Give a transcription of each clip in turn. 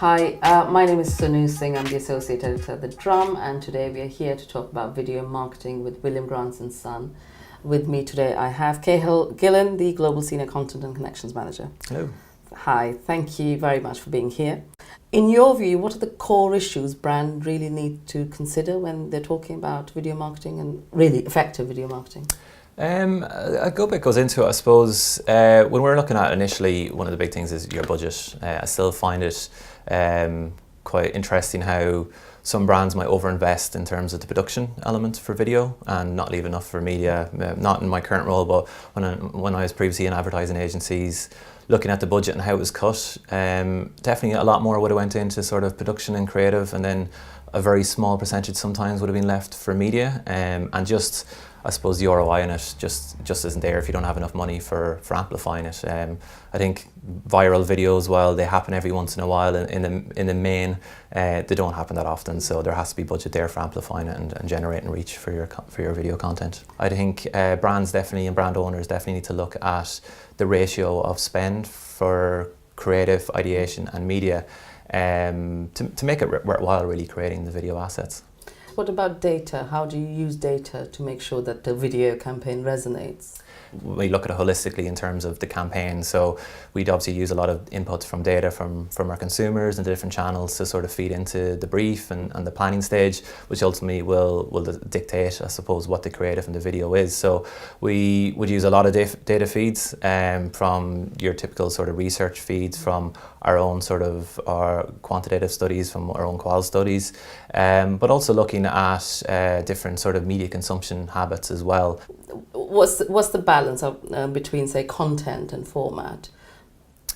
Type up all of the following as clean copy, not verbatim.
Hi, my name is Sonu Singh. I'm the Associate Editor at The Drum, and today we are here to talk about video marketing with William Grant & Son. With me today I have Cathal Gillen, the Global Senior Content and Connections Manager. Hello. Hi, thank you very much for being here. In your view, what are the core issues brands really need to consider when they're talking about video marketing and really effective video marketing? A good bit goes into it, I suppose. When we're looking at initially, one of the big things is your budget. I still find it quite interesting how some brands might overinvest in terms of the production element for video and not leave enough for media. Not in my current role, but when I was previously in advertising agencies, looking at the budget and how it was cut, definitely a lot more would have went into sort of production and creative, and then a very small percentage sometimes would have been left for media, and just, I suppose, the ROI on it just isn't there if you don't have enough money for amplifying it. I think viral videos, while they happen every once in a while, in the main, they don't happen that often. So there has to be budget there for amplifying it and generating reach for your video content. I think brands definitely and brand owners definitely need to look at the ratio of spend for creative ideation and media to make it worthwhile really creating the video assets. What about data? How do you use data to make sure that the video campaign resonates? We look at it holistically in terms of the campaign, so we'd obviously use a lot of inputs from data from our consumers and the different channels to sort of feed into the brief and the planning stage, which ultimately will dictate, I suppose, what the creative and the video is. So we would use a lot of data feeds from your typical sort of research feeds, from our own sort of our quantitative studies, from our own qual studies, but also looking at different sort of media consumption habits as well. What's the balance of between, say, content and format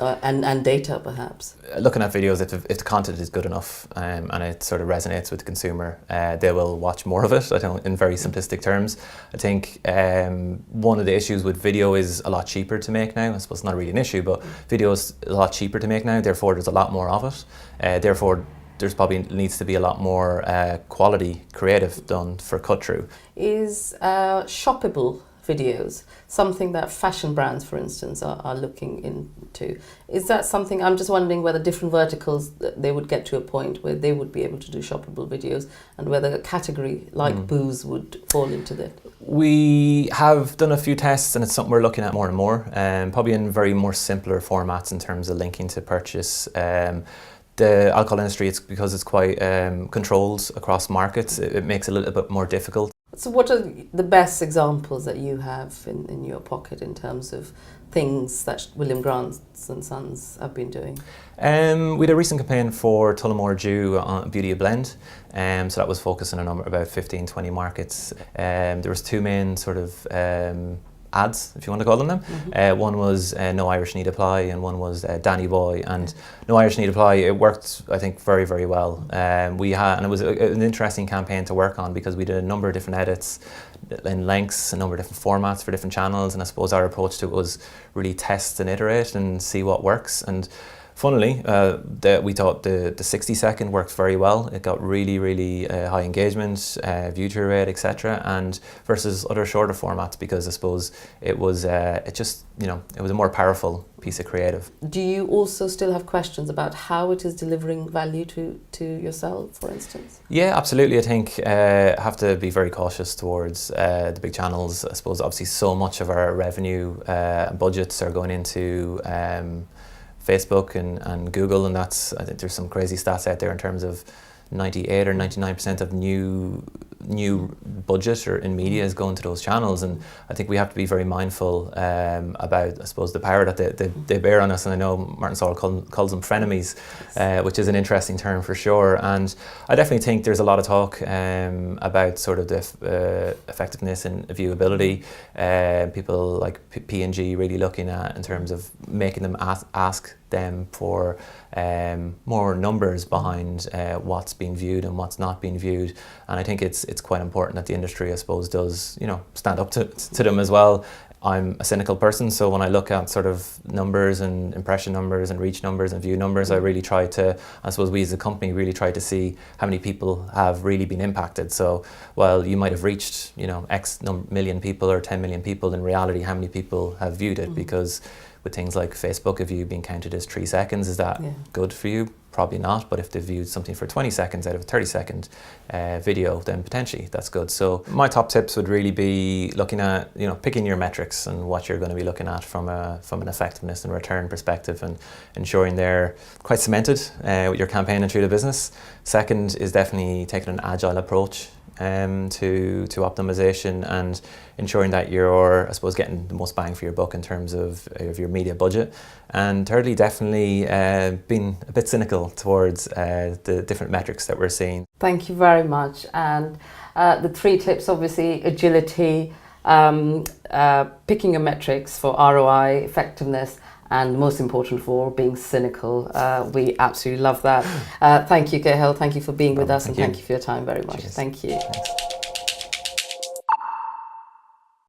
and data, perhaps? Looking at videos, if the content is good enough and it sort of resonates with the consumer, they will watch more of it. I don't, in very simplistic terms. I think one of the issues with video is a lot cheaper to make now. I suppose it's not really an issue, but video is a lot cheaper to make now. Therefore, there's a lot more of it. Therefore, there's probably needs to be a lot more quality creative done for cut through. Is shoppable videos something that fashion brands, for instance, are looking into? Is that something, I'm just wondering whether different verticals, they would get to a point where they would be able to do shoppable videos, and whether a category like booze would fall into that? We have done a few tests, and it's something we're looking at more and more, probably in very more simpler formats in terms of linking to purchase. The alcohol industry, it's because it's quite controlled across markets, it makes it a little bit more difficult. So what are the best examples that you have in your pocket in terms of things that William Grant & Sons have been doing? We had a recent campaign for Tullamore Dew on Beauty of Blend, so that was focusing on about 15-20 markets. There was two main sort of ads, if you want to call them. One was No Irish Need Apply, and one was Danny Boy. And No Irish Need Apply, it worked, I think, very, very well. And it was an interesting campaign to work on because we did a number of different edits in lengths, a number of different formats for different channels, and I suppose our approach to it was really test and iterate and see what works. And funnily, we thought the 60-second worked very well. It got really, really high engagement, view-through rate, etc. And versus other shorter formats, because I suppose it was it was a more powerful piece of creative. Do you also still have questions about how it is delivering value to yourself, for instance? Yeah, absolutely. I think have to be very cautious towards the big channels. I suppose obviously so much of our revenue budgets are going into Facebook and Google, and I think there's some crazy stats out there in terms of 98 or 99% of new budget or in media is going to those channels, and I think we have to be very mindful about, I suppose, the power that they bear on us. And I know Martin Saul calls them frenemies, which is an interesting term for sure. And I definitely think there's a lot of talk about sort of the effectiveness and viewability. People like P&G really looking at in terms of making them ask them for more numbers behind what's being viewed and what's not being viewed. And I think it's quite important that the industry, I suppose, does stand up to them as well. I'm a cynical person, so when I look at sort of numbers and impression numbers and reach numbers and view numbers, I really try to, I suppose we as a company really try to see how many people have really been impacted. So while you might have reached, X million people or 10 million people, in reality, how many people have viewed it? Because with things like Facebook, a view being counted as 3 seconds, is that good for you? Probably not, but if they viewed something for 20 seconds out of a 30-second video, then potentially that's good. So my top tips would really be looking at, picking your metrics and what you're going to be looking at from an effectiveness and return perspective, and ensuring they're quite cemented with your campaign and through the business. Second is definitely taking an agile approach to optimization and ensuring that you're, I suppose, getting the most bang for your buck in terms of your media budget. And thirdly, definitely being a bit cynical towards the different metrics that we're seeing. Thank you very much. And the 3 tips, obviously, agility, picking your metrics for ROI, effectiveness, and most important of all, being cynical. We absolutely love that. Thank you, Cathal. Thank you for being with us, and thank you for your time very much. Cheers. Thank you. Thanks.